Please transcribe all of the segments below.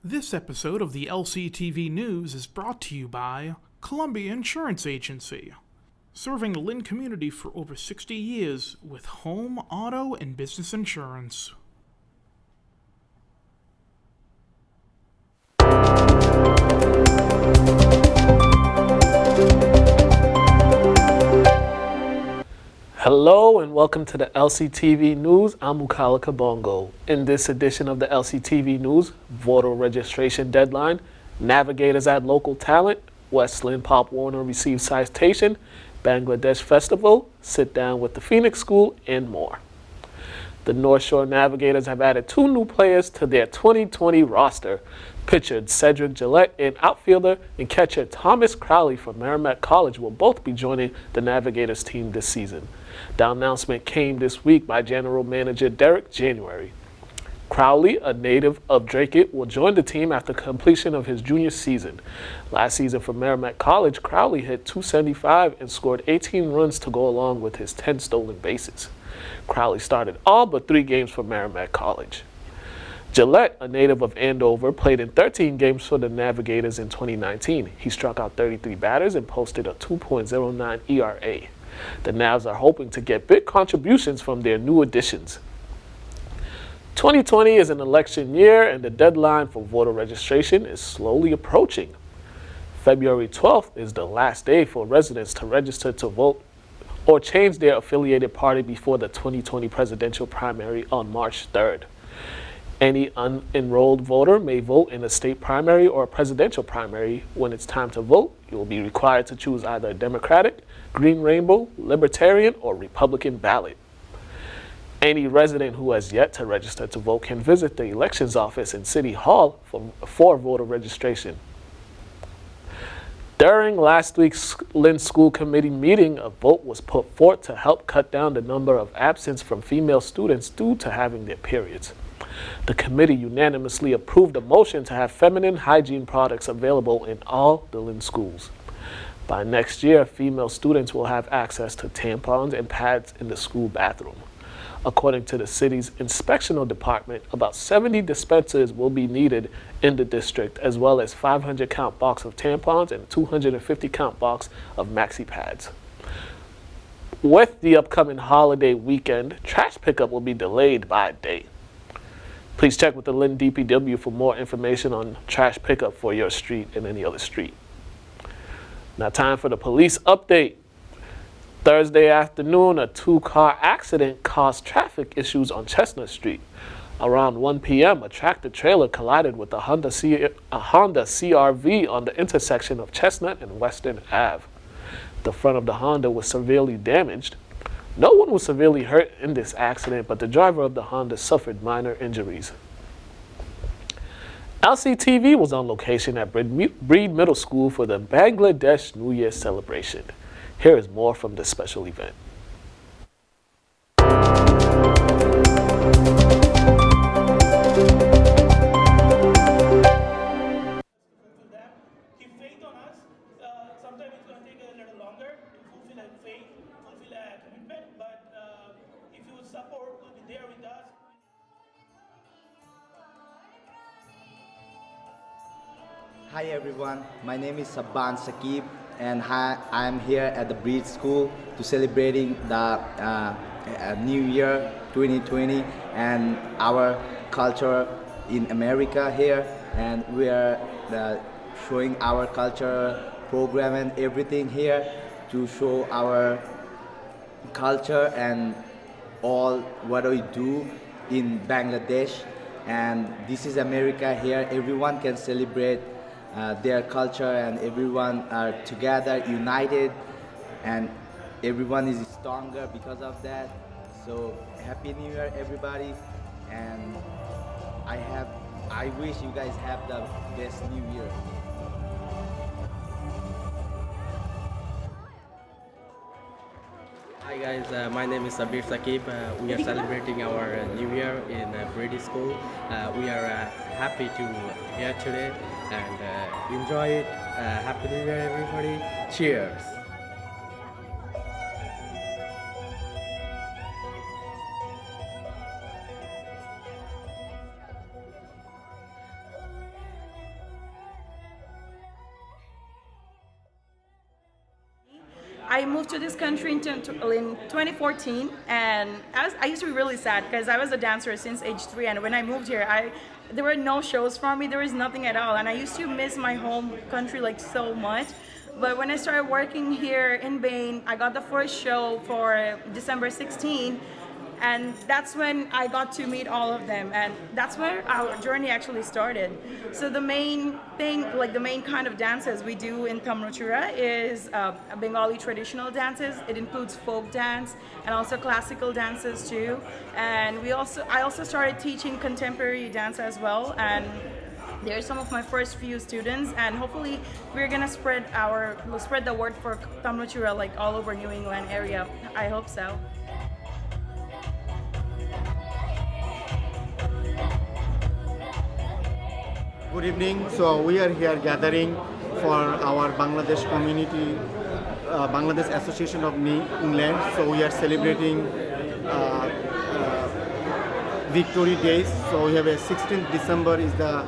This episode of the LCTV News is brought to you by Columbia Insurance Agency, serving the Lynn community for over 60 years with home, auto, and business insurance. Hello and welcome to the LCTV News. I'm Mukala Kabongo. In this edition of the LCTV News, voter registration deadline, Navigators add local talent, West Lynn Pop Warner receives citation, Bangladesh Festival, sit down with the Phoenix School, and more. The North Shore Navigators have added two new players to their 2020 roster. Pitcher Cedric Gillette and outfielder and catcher Thomas Crowley from Merrimack College will both be joining the Navigators team this season. The announcement came this week by General Manager Derek January. Crowley, a native of Dracut, will join the team after completion of his junior season. Last season for Merrimack College, Crowley hit .275 and scored 18 runs to go along with his 10 stolen bases. Crowley started all but 3 games for Merrimack College. Gillette, a native of Andover, played in 13 games for the Navigators in 2019. He struck out 33 batters and posted a 2.09 ERA. The Navs are hoping to get big contributions from their new additions. 2020 is an election year and the deadline for voter registration is slowly approaching. February 12th is the last day for residents to register to vote or change their affiliated party before the 2020 presidential primary on March 3rd. Any unenrolled voter may vote in a state primary or a presidential primary. When it's time to vote, you will be required to choose either a Democratic, Green Rainbow, Libertarian, or Republican ballot. Any resident who has yet to register to vote can visit the elections office in City Hall for voter registration. During last week's Lynn School Committee meeting, a vote was put forth to help cut down the number of absence from female students due to having their periods. The committee unanimously approved a motion to have feminine hygiene products available in all the Lynn schools. By next year, female students will have access to tampons and pads in the school bathroom. According to the city's inspectional department, about 70 dispensers will be needed in the district, as well as 500 count box of tampons and 250 count box of maxi pads. With the upcoming holiday weekend, trash pickup will be delayed by a day. Please check with the Lynn DPW for more information on trash pickup for your street and any other street. Now time for the police update. Thursday afternoon, a 2-car accident caused traffic issues on Chestnut Street. Around 1 p.m., a tractor-trailer collided with a Honda CR-V on the intersection of Chestnut and Western Ave. The front of the Honda was severely damaged. No one was severely hurt in this accident, but the driver of the Honda suffered minor injuries. LCTV was on location at Breed Middle School for the Bangladesh New Year celebration. Here is more from this special event. Keep faith on us. Sometimes it's going to take a little longer to fulfill a faith, fulfill a commitment, but if you would support, we'll be there with us. Hi everyone, my name is Saban Sakib and I'm here at the Breed School to celebrating the New Year 2020 and our culture in America here, and we are showing our culture program and everything here to show our culture and all what we do in Bangladesh. And this is America here, everyone can celebrate their culture and everyone are together, united, and everyone is stronger because of that. So Happy New Year everybody, and I wish you guys have the best New Year. Hi guys, my name is Sabir Sakib. We are celebrating our New Year in Brady School. We are happy to here today and enjoy it. Happy New Year everybody. Cheers. I moved to this country in 2014, and I used to be really sad because I was a dancer since age 3, and when I moved here, there were no shows for me, there was nothing at all, and I used to miss my home country like so much. But when I started working here in Bain, I got the first show for December 16, and that's when I got to meet all of them, and that's where our journey actually started. So the main thing, like the main kind of dances we do in Tamruchura is Bengali traditional dances. It includes folk dance and also classical dances too. And I also started teaching contemporary dance as well, and they're some of my first few students, and hopefully we're gonna spread the word for Tamruchura like all over New England area. I hope so. Good evening. So we are here gathering for our Bangladesh community, Bangladesh Association of New England. So we are celebrating Victory Days. So we have a 16th December is the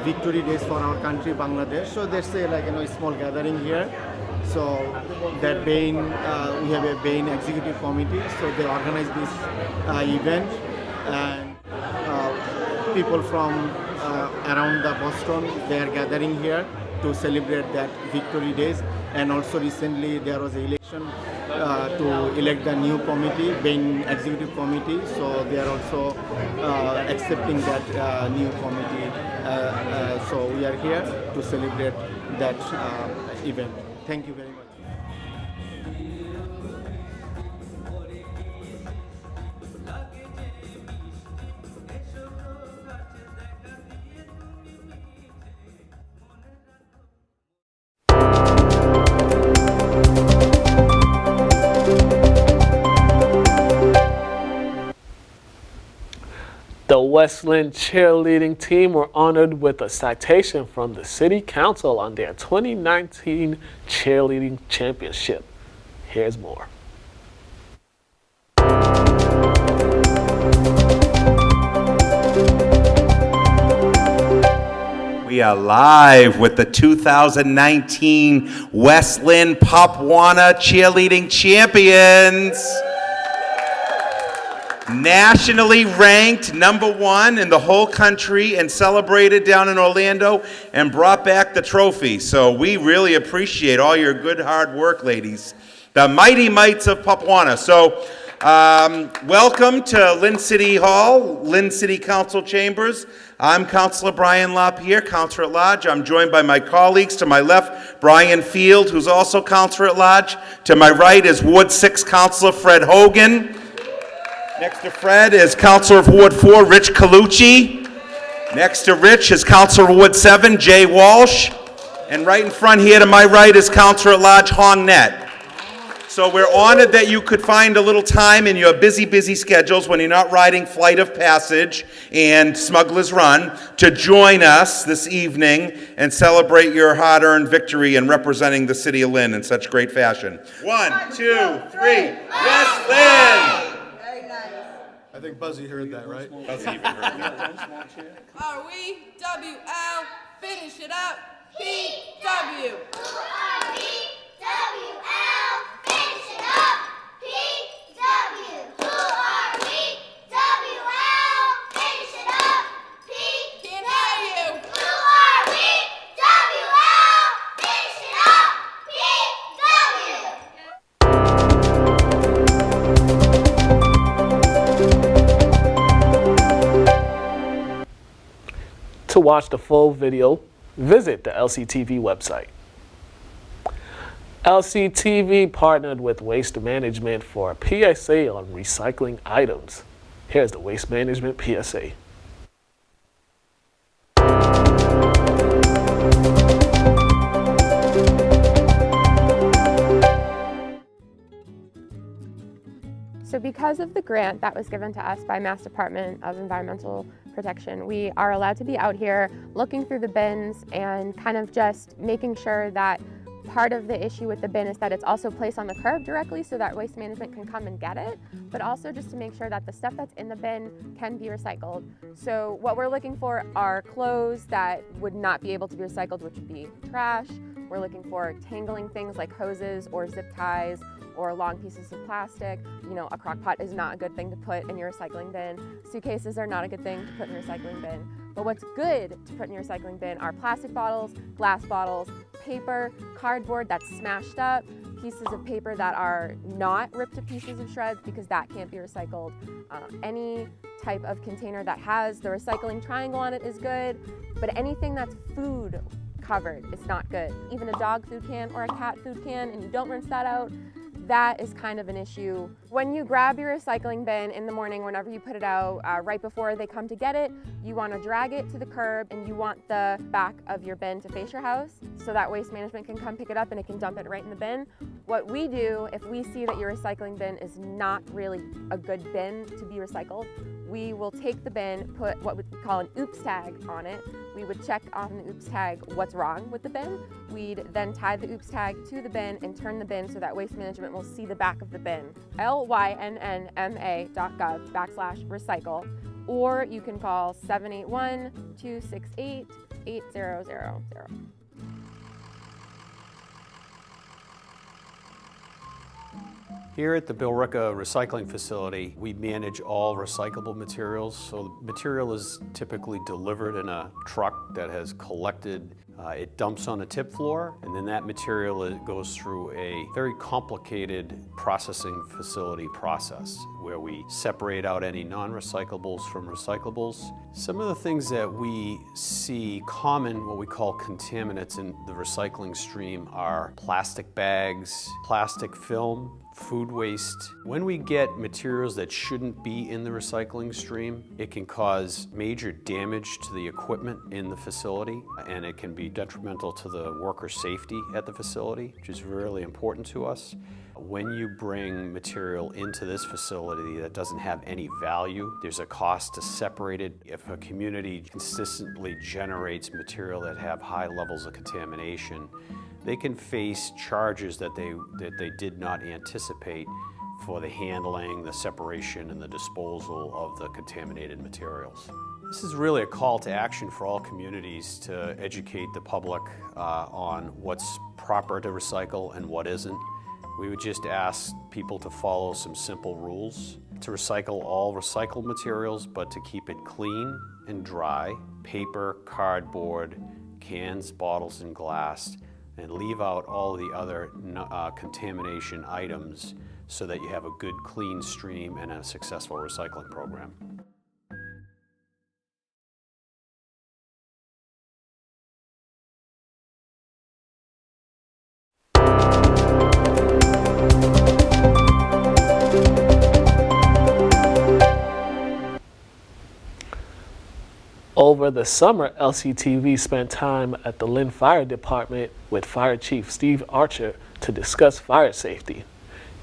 Victory Days for our country, Bangladesh. So there's a small gathering here. So that Bain, we have a Bain executive committee. So they organize this event, and people from around the Boston, they are gathering here to celebrate that Victory Days. And also recently there was an election to elect the new committee, Bain Executive Committee. So they are also accepting that new committee. So we are here to celebrate that event. Thank you very much. The West Lynn cheerleading team were honored with a citation from the City Council on their 2019 cheerleading championship. Here's more. We are live with the 2019 West Lynn Pop Warner cheerleading champions. Nationally ranked #1 in the whole country and celebrated down in Orlando and brought back the trophy. So we really appreciate all your good hard work, ladies. The Mighty Mites of Pop Warner. So welcome to Lynn City Hall, Lynn City Council Chambers. I'm Councilor Brian LaPierre, Councilor at Large. I'm joined by my colleagues. To my left, Brian Field, who's also Councilor at Large. To my right is Ward 6 Councilor Fred Hogan. Next to Fred is Councilor of Ward 4, Rich Colucci. Next to Rich is Councilor of Ward 7, Jay Walsh. And right in front here to my right is Councilor at Large Hong Net. So we're honored that you could find a little time in your busy schedules when you're not riding Flight of Passage and Smuggler's Run to join us this evening and celebrate your hard-earned victory in representing the city of Lynn in such great fashion. 1, 2, 3, West Lynn! I think Buzzy heard that, right? Buzzy even heard that. R-E-W-L, finish it up, P-W. R-E-W-L, finish it up, P-W. R-E-W-L, finish it up, P-W. Can't hear you. R-E-W-L, finish it up, P-W. To watch the full video, visit the LCTV website. LCTV partnered with Waste Management for a PSA on recycling items. Here's the Waste Management PSA. So because of the grant that was given to us by Mass Department of Environmental Protection, we are allowed to be out here looking through the bins and kind of just making sure that part of the issue with the bin is that it's also placed on the curb directly so that Waste Management can come and get it, but also just to make sure that the stuff that's in the bin can be recycled. So what we're looking for are clothes that would not be able to be recycled, which would be trash, We're looking for tangling things like hoses or zip ties or long pieces of plastic. You know, a crock pot is not a good thing to put in your recycling bin. Suitcases are not a good thing to put in your recycling bin. But what's good to put in your recycling bin are plastic bottles, glass bottles, paper, cardboard that's smashed up, pieces of paper that are not ripped to pieces of shreds because that can't be recycled. Any type of container that has the recycling triangle on it is good, but anything that's food covered is not good. Even a dog food can or a cat food can, and you don't rinse that out, that is kind of an issue. When you grab your recycling bin in the morning, whenever you put it out, right before they come to get it, you want to drag it to the curb and you want the back of your bin to face your house so that waste management can come pick it up and it can dump it right in the bin. What we do, if we see that your recycling bin is not really a good bin to be recycled, we will take the bin, put what we call an oops tag on it. We would check on the oops tag what's wrong with the bin. We'd then tie the oops tag to the bin and turn the bin so that waste management will see the back of the bin. lynnma.gov/recycle, or you can call 781-268-8000. Here at the Billerica Recycling Facility, we manage all recyclable materials. So the material is typically delivered in a truck that has collected, it dumps on the tip floor, and then that material goes through a very complicated processing facility process where we separate out any non-recyclables from recyclables. Some of the things that we see common, what we call contaminants in the recycling stream, are plastic bags, plastic film, food waste. When we get materials that shouldn't be in the recycling stream, it can cause major damage to the equipment in the facility, and it can be detrimental to the worker safety at the facility, which is really important to us. When you bring material into this facility that doesn't have any value, there's a cost to separate it. If a community consistently generates material that have high levels of contamination, they can face charges that they did not anticipate for the handling, the separation, and the disposal of the contaminated materials. This is really a call to action for all communities to educate the public on what's proper to recycle and what isn't. We would just ask people to follow some simple rules, to recycle all recycled materials, but to keep it clean and dry, paper, cardboard, cans, bottles, and glass, and leave out all the other contamination items so that you have a good, clean stream and a successful recycling program. Over the summer, LCTV spent time at the Lynn Fire Department with Fire Chief Steve Archer to discuss fire safety.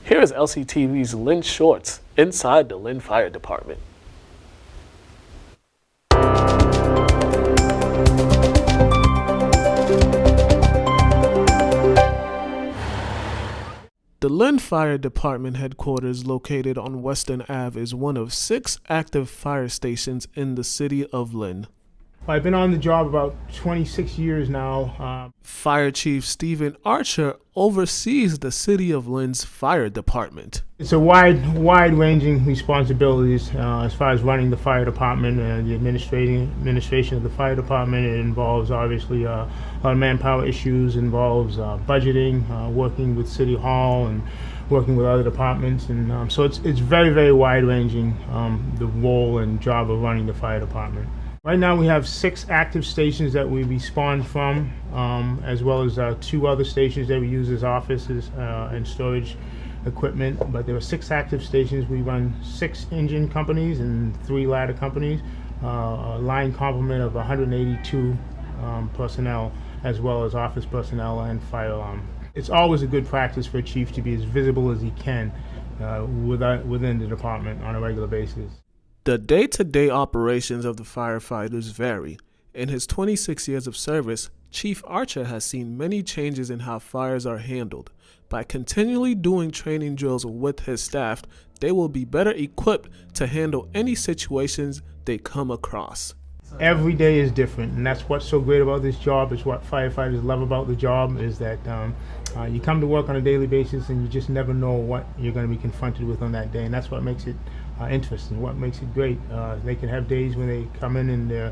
Here is LCTV's Lynn Shorts inside the Lynn Fire Department. The Lynn Fire Department headquarters, located on Western Ave, is one of 6 active fire stations in the city of Lynn. I've been on the job about 26 years now. Fire Chief Stephen Archer oversees the city of Lynn's fire department. It's a wide-ranging responsibilities as far as running the fire department and the administration of the fire department. It involves obviously a lot of manpower issues, involves budgeting, working with City Hall and working with other departments, and so it's very, very wide-ranging, the role and job of running the fire department. Right now we have 6 active stations that we respawn from, as well as 2 other stations that we use as offices and storage equipment. But there are 6 active stations. We run 6 engine companies and 3 ladder companies, a line complement of 182 personnel, as well as office personnel and fire alarm. It's always a good practice for a chief to be as visible as he can within the department on a regular basis. The day-to-day operations of the firefighters vary. In his 26 years of service, Chief Archer has seen many changes in how fires are handled. By continually doing training drills with his staff, they will be better equipped to handle any situations they come across. Every day is different, and that's what's so great about this job. Is what firefighters love about the job is that you come to work on a daily basis and you just never know what you're going to be confronted with on that day, and that's what makes it interesting, what makes it great. They can have days when they come in and they're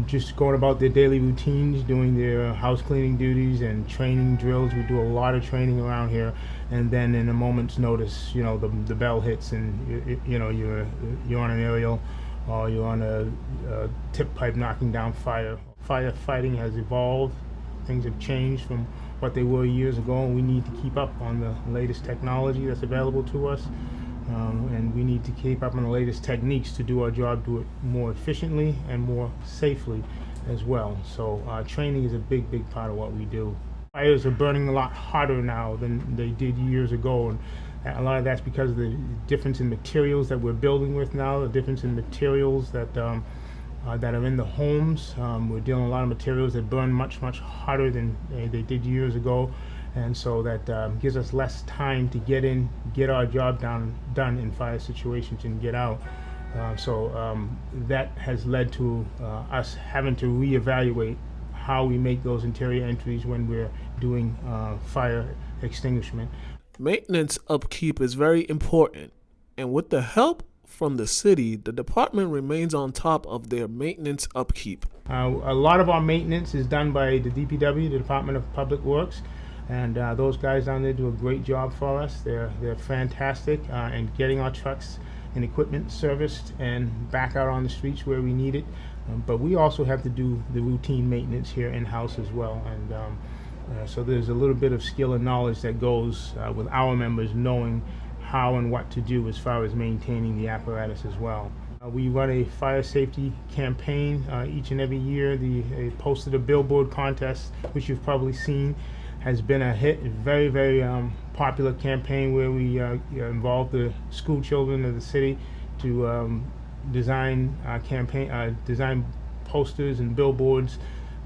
just going about their daily routines, doing their house cleaning duties and training drills. We do a lot of training around here, and then in a moment's notice, you know, the bell hits and you're on an aerial or you're on a tip pipe knocking down fire. Firefighting has evolved. Things have changed from what they were years ago, and we need to keep up on the latest technology that's available to us. And we need to keep up on the latest techniques to do our job, do it more efficiently and more safely as well. So training is a big part of what we do. Fires are burning a lot hotter now than they did years ago, and a lot of that's because of the difference in materials that we're building with now, the difference in materials that are in the homes. We're dealing with a lot of materials that burn much hotter than they did years ago. And so that gives us less time to get in, get our job done in fire situations and get out. So that has led to us having to reevaluate how we make those interior entries when we're doing fire extinguishment. Maintenance upkeep is very important, and with the help from the city, the department remains on top of their maintenance upkeep. A lot of our maintenance is done by the DPW, the Department of Public Works. And those guys down there do a great job for us. They're fantastic in getting our trucks and equipment serviced and back out on the streets where we need it. But we also have to do the routine maintenance here in-house as well. And so there's a little bit of skill and knowledge that goes with our members knowing how and what to do as far as maintaining the apparatus as well. We run a fire safety campaign each and every year. The Posted a Billboard contest, which you've probably seen, has been a hit, a very popular campaign where we involve the school children of the city to design posters and billboards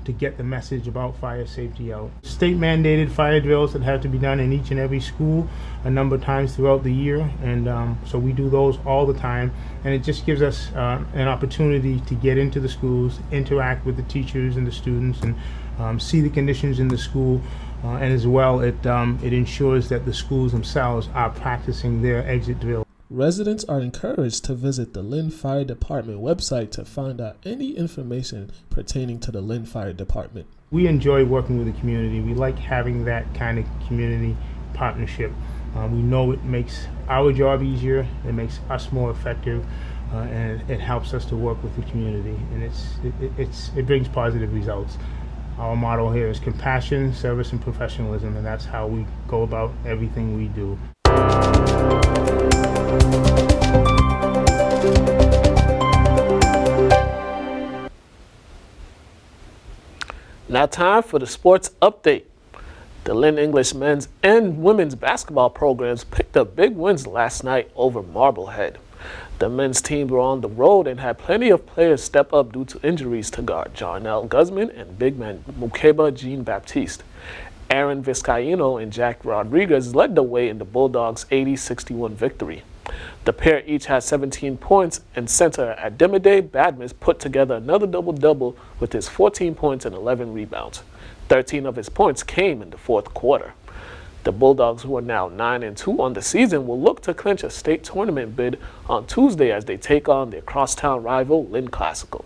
to get the message about fire safety out. State mandated fire drills that have to be done in each and every school a number of times throughout the year, and so we do those all the time, and it just gives us an opportunity to get into the schools, interact with the teachers and the students, and see the conditions in the school. And as well, it ensures that the schools themselves are practicing their exit drill. Residents are encouraged to visit the Lynn Fire Department website to find out any information pertaining to the Lynn Fire Department. We enjoy working with the community. We like having that kind of community partnership. We know it makes our job easier, it makes us more effective, and it helps us to work with the community, and it brings positive results. Our motto here is compassion, service, and professionalism, and that's how we go about everything we do. Now time for the sports update. The Lynn English men's and women's basketball programs picked up big wins last night over Marblehead. The men's team were on the road and had plenty of players step up due to injuries to guard Jarnell Guzman and big man Mukeba Jean-Baptiste. Aaron Vizcaino and Jack Rodriguez led the way in the Bulldogs' 80-61 victory. The pair each had 17 points, and center Ademide Badmus put together another double-double with his 14 points and 11 rebounds. 13 of his points came in the fourth quarter. The Bulldogs, who are now 9-2 on the season, will look to clinch a state tournament bid on Tuesday as they take on their crosstown rival Lynn Classical.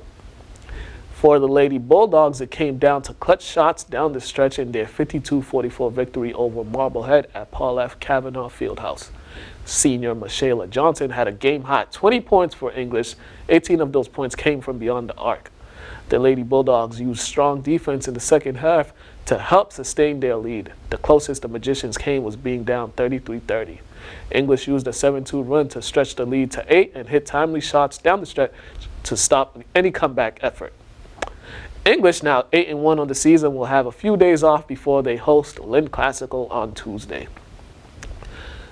For the Lady Bulldogs, it came down to clutch shots down the stretch in their 52-44 victory over Marblehead at Paul F. Kavanaugh Fieldhouse. Senior Michaela Johnson had a game-high 20 points for English. 18 of those points came from beyond the arc. The Lady Bulldogs used strong defense in the second half to help sustain their lead. The closest the Magicians came was being down 33-30. English used a 7-2 run to stretch the lead to 8 and hit timely shots down the stretch to stop any comeback effort. English, now 8-1 on the season, will have a few days off before they host Lynn Classical on Tuesday.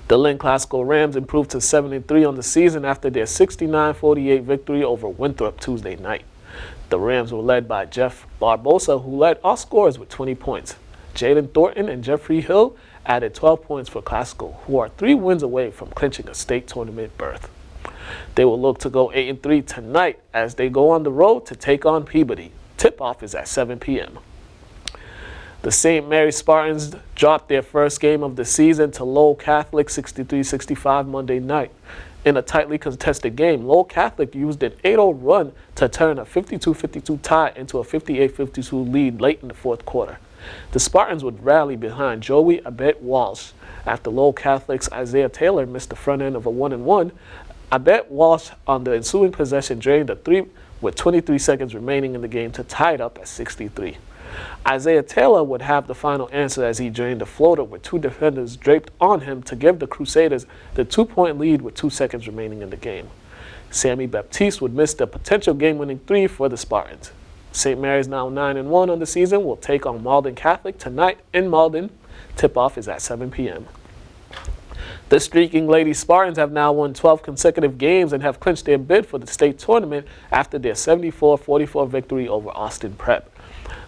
The Lynn Classical Rams improved to 7-3 on the season after their 69-48 victory over Winthrop Tuesday night. The Rams were led by Jeff Barbosa, who led all scorers with 20 points. Jaden Thornton and Jeffrey Hill added 12 points for Classical, who are 3 wins away from clinching a state tournament berth. They will look to go 8-3 tonight as they go on the road to take on Peabody. Tip-off is at 7 p.m. The St. Mary's Spartans dropped their first game of the season to Lowell Catholic 63-65 Monday night. In a tightly contested game, Lowell Catholic used an 8-0 run to turn a 52-52 tie into a 58-52 lead late in the fourth quarter. The Spartans would rally behind Joey Abet Walsh. After Lowell Catholic's Isaiah Taylor missed the front end of a 1-and-1, Abet Walsh on the ensuing possession drained a three with 23 seconds remaining in the game to tie it up at 63. Isaiah Taylor would have the final answer as he drained a floater with two defenders draped on him to give the Crusaders the 2-point lead with 2 seconds remaining in the game. Sammy Baptiste would miss the potential game-winning three for the Spartans. St. Mary's, now 9-1 on the season, will take on Malden Catholic tonight in Malden. Tip-off is at 7 p.m. The streaking Lady Spartans have now won 12 consecutive games and have clinched their bid for the state tournament after their 74-44 victory over Austin Prep.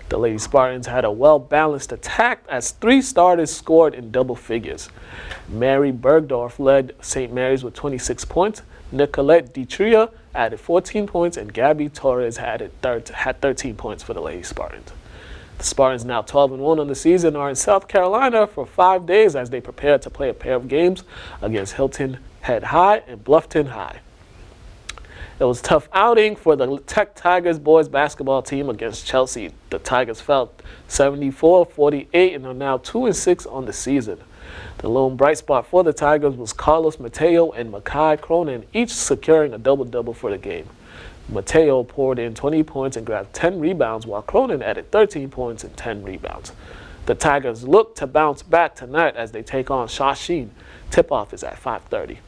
The Lady Spartans had a well-balanced attack as 3 starters scored in double figures. Mary Bergdorf led St. Mary's with 26 points, Nicolette Ditria added 14 points, and Gabby Torres had 13 points for the Lady Spartans. The Spartans, now 12-1 on the season, are in South Carolina for 5 days as they prepare to play a pair of games against Hilton Head High and Bluffton High. It was a tough outing for the Tech Tigers boys basketball team against Chelsea. The Tigers fell 74-48 and are now 2-6 on the season. The lone bright spot for the Tigers was Carlos Mateo and Makai Cronin, each securing a double-double for the game. Mateo poured in 20 points and grabbed 10 rebounds, while Cronin added 13 points and 10 rebounds. The Tigers look to bounce back tonight as they take on Shawsheen. Tip-off is at 5:30.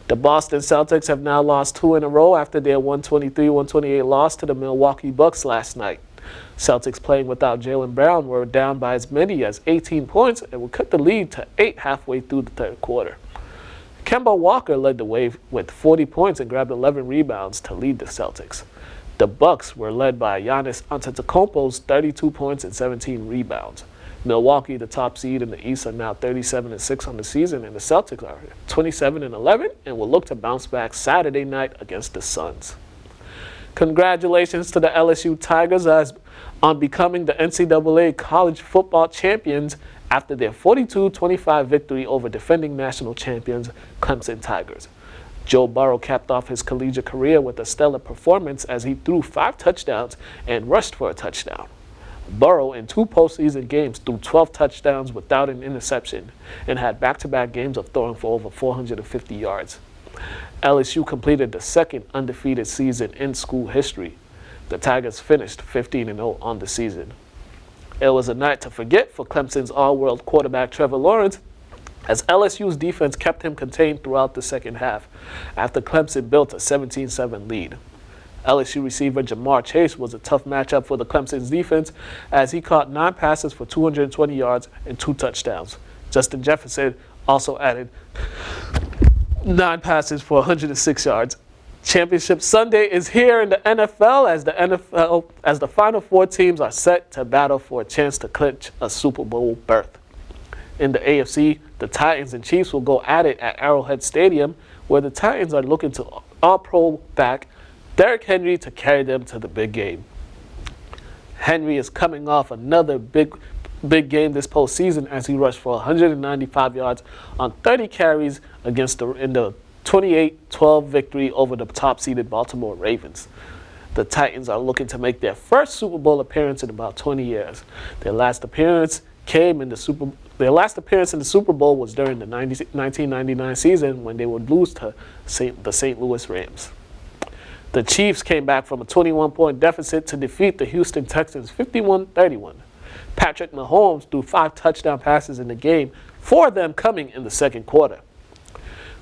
The Boston Celtics have now lost 2 in a row after their 123-128 loss to the Milwaukee Bucks last night. Celtics, playing without Jaylen Brown, were down by as many as 18 points and would cut the lead to 8 halfway through the third quarter. Kemba Walker led the way with 40 points and grabbed 11 rebounds to lead the Celtics. The Bucks were led by Giannis Antetokounmpo's 32 points and 17 rebounds. Milwaukee, the top seed in the East, are now 37-6 on the season, and the Celtics are 27-11 and will look to bounce back Saturday night against the Suns. Congratulations to the LSU Tigers on becoming the NCAA college football champions after their 42-25 victory over defending national champions Clemson Tigers. Joe Burrow capped off his collegiate career with a stellar performance as he threw 5 touchdowns and rushed for a touchdown. Burrow, in 2 postseason games, threw 12 touchdowns without an interception and had back-to-back games of throwing for over 450 yards. LSU completed the second undefeated season in school history. The Tigers finished 15-0 on the season. It was a night to forget for Clemson's all-world quarterback Trevor Lawrence, as LSU's defense kept him contained throughout the second half after Clemson built a 17-7 lead. LSU receiver Jamar Chase was a tough matchup for the Clemson's defense as he caught 9 passes for 220 yards and 2 touchdowns. Justin Jefferson also added 9 passes for 106 yards. Championship Sunday is here in the NFL as the Final 4 teams are set to battle for a chance to clinch a Super Bowl berth. In the AFC, the Titans and Chiefs will go at it at Arrowhead Stadium, where the Titans are looking to All-Pro back Derrick Henry to carry them to the big game. Henry is coming off another big game this postseason as he rushed for 195 yards on 30 carries in the 28-12 victory over the top-seeded Baltimore Ravens. The Titans are looking to make their first Super Bowl appearance in about 20 years. Their last appearance in the Super Bowl was during the 1999 season when they would lose to the St. Louis Rams. The Chiefs came back from a 21-point deficit to defeat the Houston Texans 51-31. Patrick Mahomes threw 5 touchdown passes in the game, 4 of them coming in the second quarter.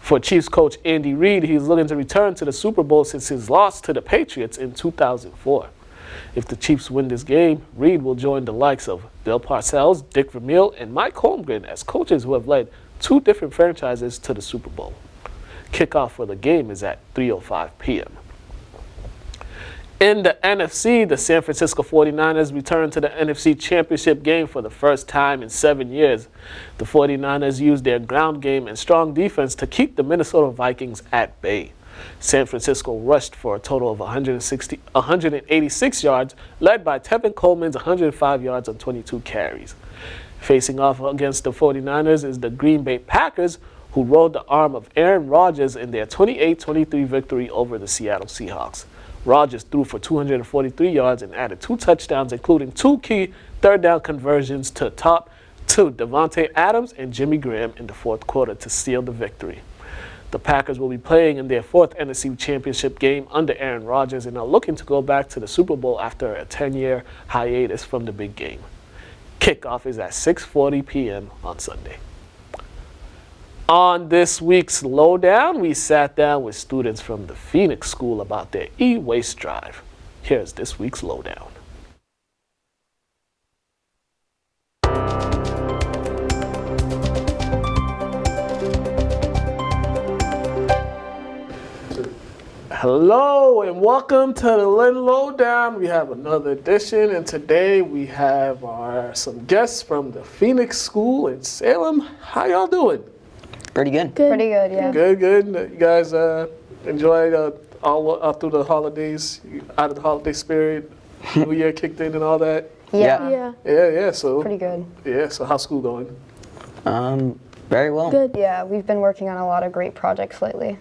For Chiefs coach Andy Reid, he's looking to return to the Super Bowl since his loss to the Patriots in 2004. If the Chiefs win this game, Reid will join the likes of Bill Parcells, Dick Vermeil, and Mike Holmgren as coaches who have led 2 different franchises to the Super Bowl. Kickoff for the game is at 3:05 p.m. In the NFC, the San Francisco 49ers returned to the NFC Championship game for the first time in 7 years. The 49ers used their ground game and strong defense to keep the Minnesota Vikings at bay. San Francisco rushed for a total of 186 yards, led by Tevin Coleman's 105 yards on 22 carries. Facing off against the 49ers is the Green Bay Packers, who rode the arm of Aaron Rodgers in their 28-23 victory over the Seattle Seahawks. Rodgers threw for 243 yards and added 2 touchdowns, including 2 key third-down conversions to Devontae Adams and Jimmy Graham in the fourth quarter to seal the victory. The Packers will be playing in their 4th NFC Championship game under Aaron Rodgers and are looking to go back to the Super Bowl after a 10-year hiatus from the big game. Kickoff is at 6:40 p.m. on Sunday. On this week's Lowdown, we sat down with students from the Phoenix School about their e-waste drive. Here's this week's Lowdown. Hello and welcome to the Lynn Lowdown. We have another edition, and today we have some guests from the Phoenix School in Salem. How y'all doing? Pretty good. Pretty good, yeah. Good. You guys enjoyed all through the holidays, out of the holiday spirit, New Year kicked in and all that? Yeah. Yeah, so. Pretty good. Yeah, so how's school going? Very well. Good. Yeah, we've been working on a lot of great projects lately.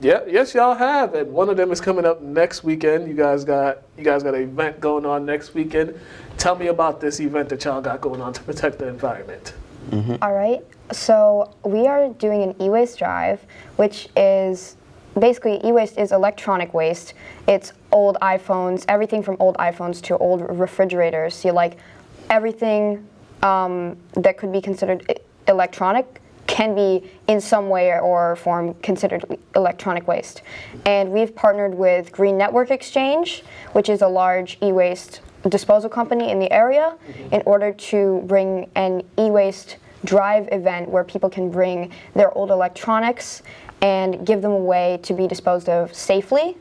Yes, y'all have, and one of them is coming up next weekend. You guys got an event going on next weekend. Tell me about this event that y'all got going on to protect the environment. Mm-hmm. All right. So we are doing an e-waste drive, which is basically e-waste is electronic waste. It's old iPhones, everything from old iPhones to old refrigerators. So like everything that could be considered electronic can be in some way or form considered electronic waste. And we've partnered with Green Network Exchange, which is a large e-waste disposal company in the area, in order to bring an e-waste drive event where people can bring their old electronics and give them away to be disposed of safely.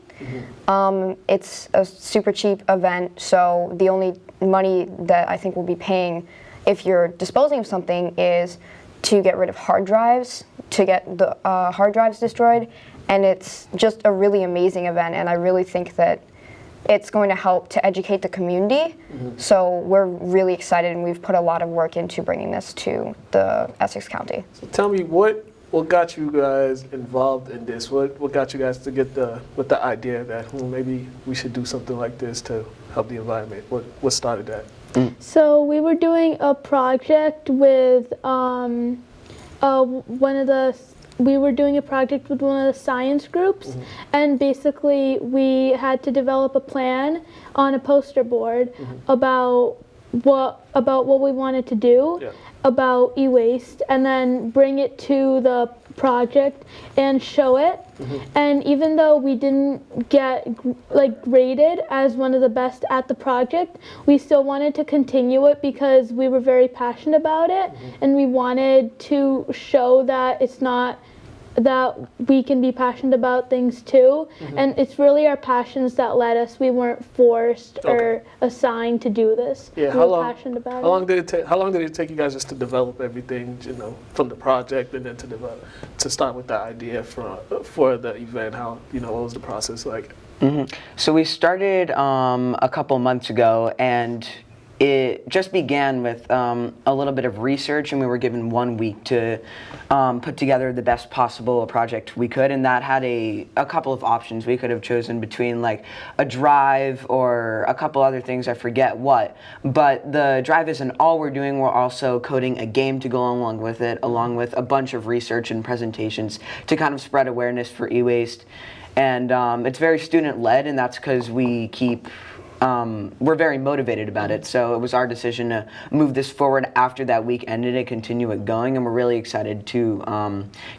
It's a super cheap event, so the only money that I think we'll be paying if you're disposing of something is to get rid of hard drives, to get the hard drives destroyed, and it's just a really amazing event, and I really think that it's going to help to educate the community. So we're really excited, and we've put a lot of work into bringing this to the Essex County. So tell me, what got you guys involved in this? What got you guys to get with the idea that maybe we should do something like this to help the environment? What started that? So we were doing a project with one of the science groups, and basically we had to develop a plan on a poster board about what we wanted to do about e-waste, and then bring it to the project and show it. And even though we didn't get graded as one of the best at the project, we still wanted to continue it because we were very passionate about it, and we wanted to show that it's not that we can be passionate about things too, and it's really our passions that led us. We weren't forced or assigned to do this. Yeah, we were passionate about how long did it take you guys just to develop everything, from the project, and then to start with the idea for the event? How what was the process like? So we started a couple months ago, and it just began with a little bit of research, and we were given 1 week to put together the best possible project we could, and that had a couple of options. We could have chosen between a drive or a couple other things, I forget what, but the drive isn't all we're doing. We're also coding a game to go along with it, along with a bunch of research and presentations to kind of spread awareness for e-waste. And it's very student-led, and that's because we keep we're very motivated about it, so it was our decision to move this forward after that week ended and continue it going, and we're really excited to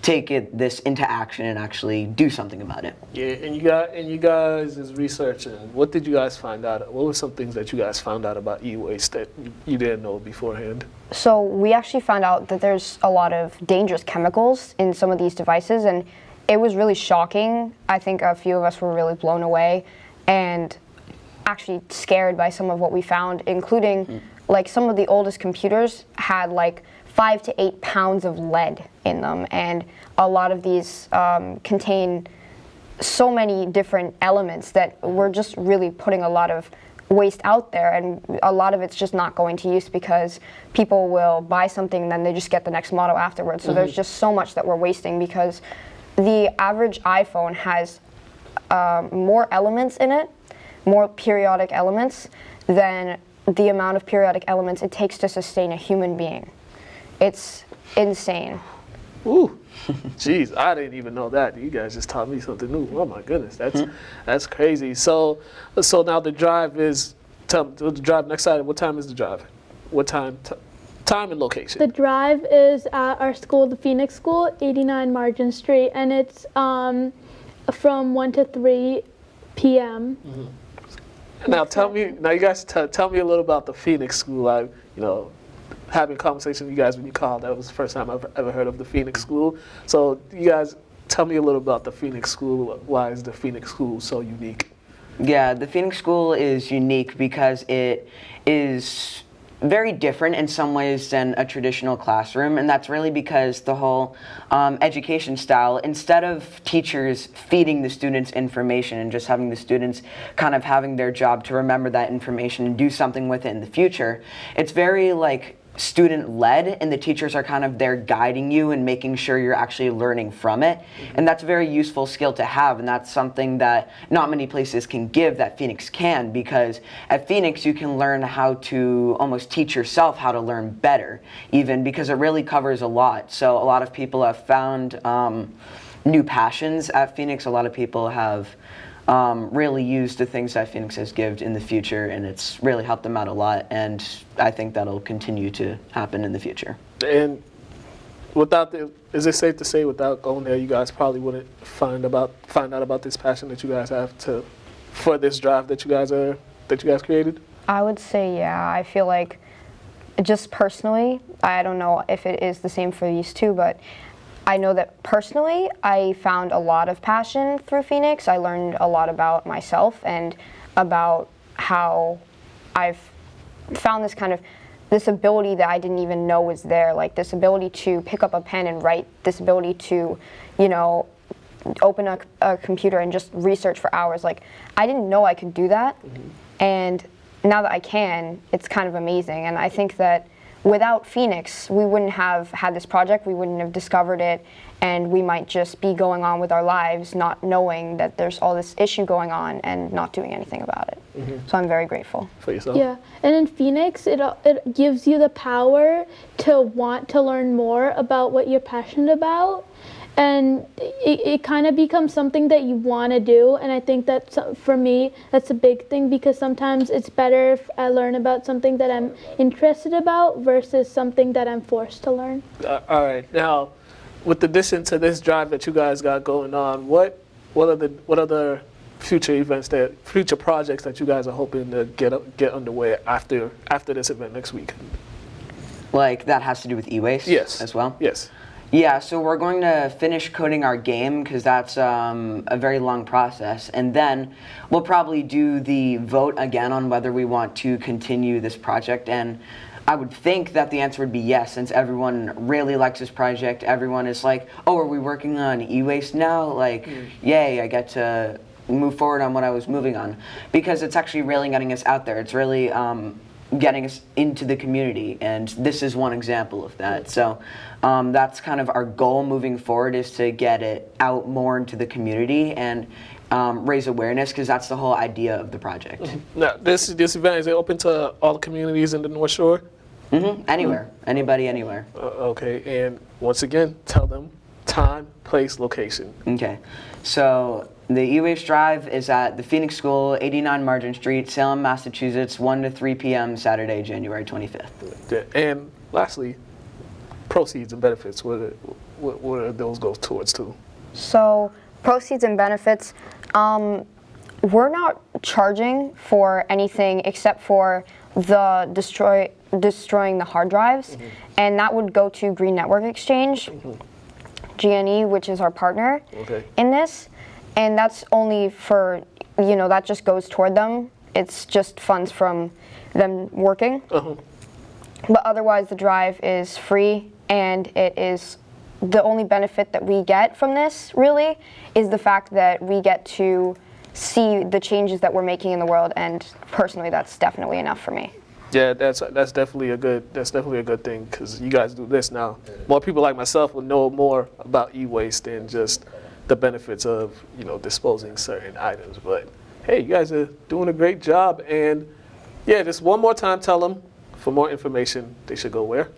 take this into action and actually do something about it. Yeah, and you guys is researching. What did you guys find out? What were some things that you guys found out about e-waste that you didn't know beforehand? So we actually found out that there's a lot of dangerous chemicals in some of these devices, and it was really shocking. I think a few of us were really blown away and actually scared by some of what we found, including some of the oldest computers had 5 to 8 pounds of lead in them, and a lot of these contain so many different elements that we're just really putting a lot of waste out there, and a lot of it's just not going to use because people will buy something and then they just get the next model afterwards. So there's just so much that we're wasting because the average iPhone has more elements in it, more periodic elements than the amount of periodic elements it takes to sustain a human being. It's insane. Ooh, jeez, I didn't even know that. You guys just taught me something new. Oh my goodness, that's crazy. So now the drive is, the drive next Saturday. What time is the drive? What time? Time and location. The drive is at our school, the Phoenix School, 89 Margin Street, and it's from 1 to 3 p.m. Now tell me, you guys tell me a little about the Phoenix School. Having a conversation with you guys when you called, that was the first time I've ever heard of the Phoenix School. So you guys tell me a little about the Phoenix School. Why is the Phoenix School so unique? Yeah, the Phoenix School is unique because it is very different in some ways than a traditional classroom, and that's really because the whole education style, instead of teachers feeding the students information and just having the students kind of having their job to remember that information and do something with it in the future, it's very like student-led, and the teachers are kind of there guiding you and making sure you're actually learning from it. And that's a very useful skill to have, and that's something that not many places can give that Phoenix can, because at Phoenix you can learn how to almost teach yourself how to learn better, even because it really covers a lot. So a lot of people have found new passions at Phoenix. A lot of people have really used the things that Phoenix has given in the future, and it's really helped them out a lot, and I think that'll continue to happen in the future. And is it safe to say without going there, you guys probably wouldn't find out about this passion that you guys have for this drive that you guys created? I would say, yeah. I feel like, just personally, I don't know if it is the same for these two, but I know that personally, I found a lot of passion through Phoenix. I learned a lot about myself and about how I've found this ability that I didn't even know was there, like this ability to pick up a pen and write, this ability to, open a computer and just research for hours. Like, I didn't know I could do that, and now that I can, it's kind of amazing. And I think that without Phoenix, we wouldn't have had this project, we wouldn't have discovered it, and we might just be going on with our lives not knowing that there's all this issue going on and not doing anything about it. So I'm very grateful. For yourself? Yeah, and in Phoenix, it gives you the power to want to learn more about what you're passionate about, and it kind of becomes something that you want to do. And I think that for me, that's a big thing, because sometimes it's better if I learn about something that I'm interested about versus something that I'm forced to learn. All right, now with addition to this drive that you guys got going on, what are the future projects that you guys are hoping to get underway after this event next week? Like, that has to do with e-waste? Yes. As well? Yes. Yeah, so we're going to finish coding our game, because that's a very long process, and then we'll probably do the vote again on whether we want to continue this project. And I would think that the answer would be yes, since everyone really likes this project. Everyone is like, oh, are we working on e-waste now? Like, yay, I get to move forward on what I was moving on, because it's actually really getting us out there. It's really getting us into the community, and this is one example of that. So that's kind of our goal moving forward, is to get it out more into the community and raise awareness, because that's the whole idea of the project. Now, this event, is it open to all the communities in the North Shore? Anywhere. Anybody, anywhere. Okay, and once again, tell them time, place, location. Okay, so the e-waste drive is at the Phoenix School, 89 Margin Street, Salem, Massachusetts, 1 to 3 p.m. Saturday, January 25th. And lastly, proceeds and benefits, what are those go towards too? So proceeds and benefits, we're not charging for anything except for the destroying the hard drives, and that would go to Green Network Exchange, GNE, which is our partner in this. And that's only for, that just goes toward them. It's just funds from them working. But otherwise, the drive is free, and it is the only benefit that we get from this really is the fact that we get to see the changes that we're making in the world, and personally that's definitely enough for me. Yeah, that's definitely a good thing, because you guys do this now. More people like myself will know more about e-waste than just the benefits of, you know, disposing certain items. But hey, you guys are doing a great job, and yeah, just one more time, tell them for more information they should go where.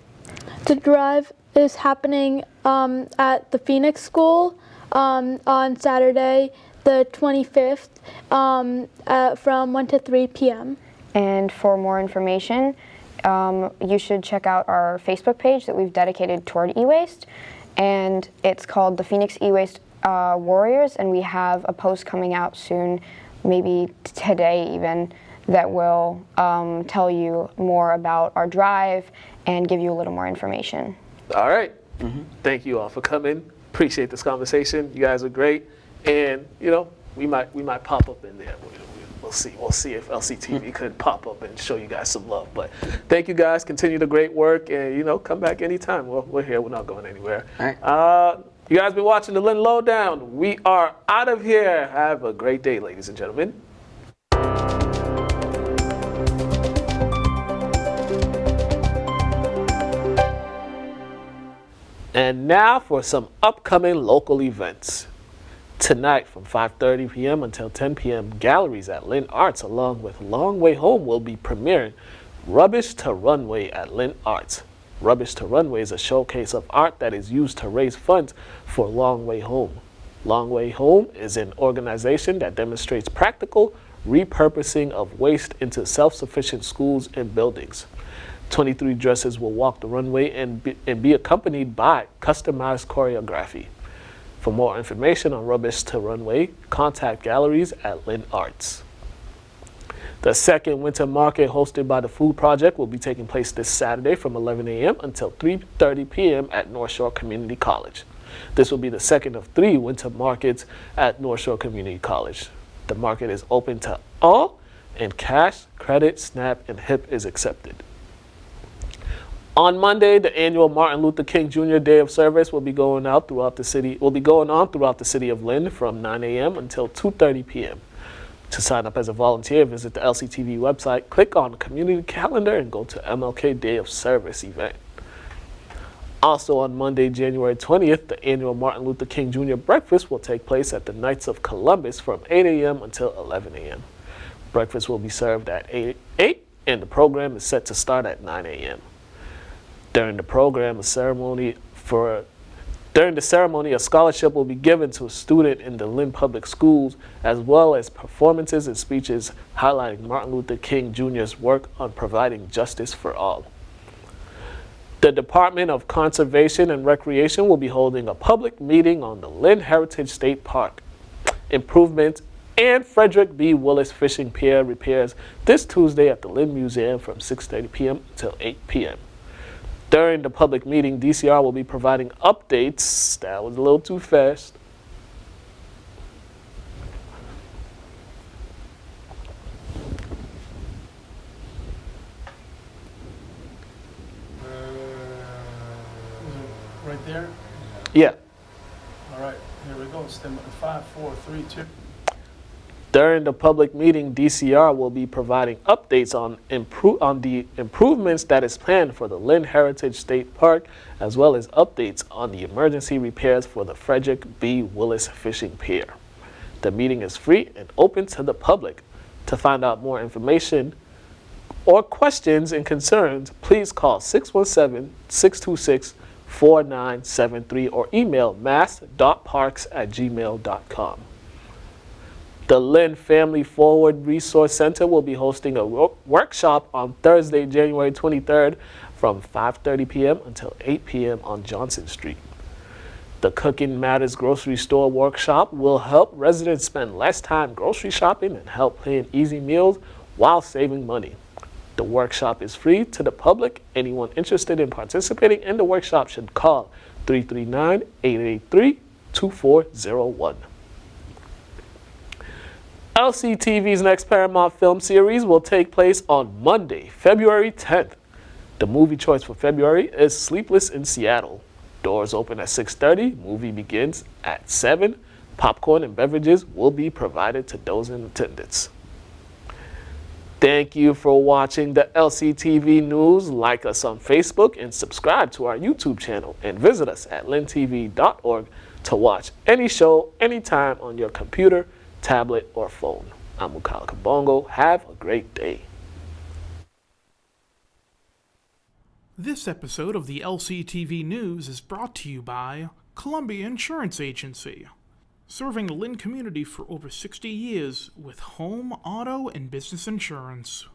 The drive is happening at the Phoenix School on Saturday, the 25th, from 1 to 3 p.m. And for more information, you should check out our Facebook page that we've dedicated toward e-waste, and it's called the Phoenix E-Waste Warriors, and we have a post coming out soon, maybe today even, that will tell you more about our drive and give you a little more information. All right. Thank you all for coming. Appreciate this conversation. You guys are great, and you know, we might pop up in there. We'll see if LCTV could pop up and show you guys some love. But thank you guys. Continue the great work, and you know, come back anytime. We're here. We're not going anywhere. All right. You guys been watching the Lynn Lowdown. We are out of here. Have a great day, ladies and gentlemen. And now for some upcoming local events. Tonight from 5:30 p.m. until 10 p.m., galleries at Lynn Arts along with Long Way Home will be premiering Rubbish to Runway at Lynn Arts. Rubbish to Runway is a showcase of art that is used to raise funds for Long Way Home. Long Way Home is an organization that demonstrates practical repurposing of waste into self-sufficient schools and buildings. 23 dresses will walk the runway and be accompanied by customized choreography. For more information on Rubbish to Runway, contact galleries at Lynn Arts. The second winter market hosted by the Food Project will be taking place this Saturday from 11 a.m. until 3:30 p.m. at North Shore Community College. This will be the second of 3 winter markets at North Shore Community College. The market is open to all, and cash, credit, SNAP, and HIP is accepted. On Monday, the annual Martin Luther King Jr. Day of Service will be going on throughout the city of Lynn from 9 a.m. until 2:30 p.m. To sign up as a volunteer, visit the LCTV website, click on the community calendar, and go to MLK Day of Service event. Also on Monday, January 20th, the annual Martin Luther King Jr. Breakfast will take place at the Knights of Columbus from 8 a.m. until 11 a.m. Breakfast will be served at 8, and the program is set to start at 9 a.m. During the ceremony, a scholarship will be given to a student in the Lynn Public Schools, as well as performances and speeches highlighting Martin Luther King Jr.'s work on providing justice for all. The Department of Conservation and Recreation will be holding a public meeting on the Lynn Heritage State Park improvements and Frederick B. Willis Fishing Pier repairs this Tuesday at the Lynn Museum from 6:30 p.m. until 8 p.m. During the public meeting, DCR will be providing updates. That was a little too fast. Right there? Yeah. All right, here we go. Stem 5, 4, 3, 2. During the public meeting, DCR will be providing updates on the improvements that is planned for the Lynn Heritage State Park, as well as updates on the emergency repairs for the Frederick B. Willis Fishing Pier. The meeting is free and open to the public. To find out more information or questions and concerns, please call 617-626-4973 or email mass.parks@gmail.com. The Lynn Family Forward Resource Center will be hosting a workshop on Thursday, January 23rd from 5:30 p.m. until 8 p.m. on Johnson Street. The Cooking Matters Grocery Store Workshop will help residents spend less time grocery shopping and help plan easy meals while saving money. The workshop is free to the public. Anyone interested in participating in the workshop should call 339-883-2401. LCTV's next Paramount film series will take place on Monday, February 10th. The movie choice for February is Sleepless in Seattle. Doors open at 6:30. Movie begins at 7. Popcorn and beverages will be provided to those in attendance. Thank you for watching the LCTV News. Like us on Facebook and subscribe to our YouTube channel, and visit us at lyntv.org to watch any show anytime on your computer, tablet, or phone. I'm Mukala Kabongo. Have a great day. This episode of the LCTV News is brought to you by Columbia Insurance Agency, serving the Lynn community for over 60 years with home, auto, and business insurance.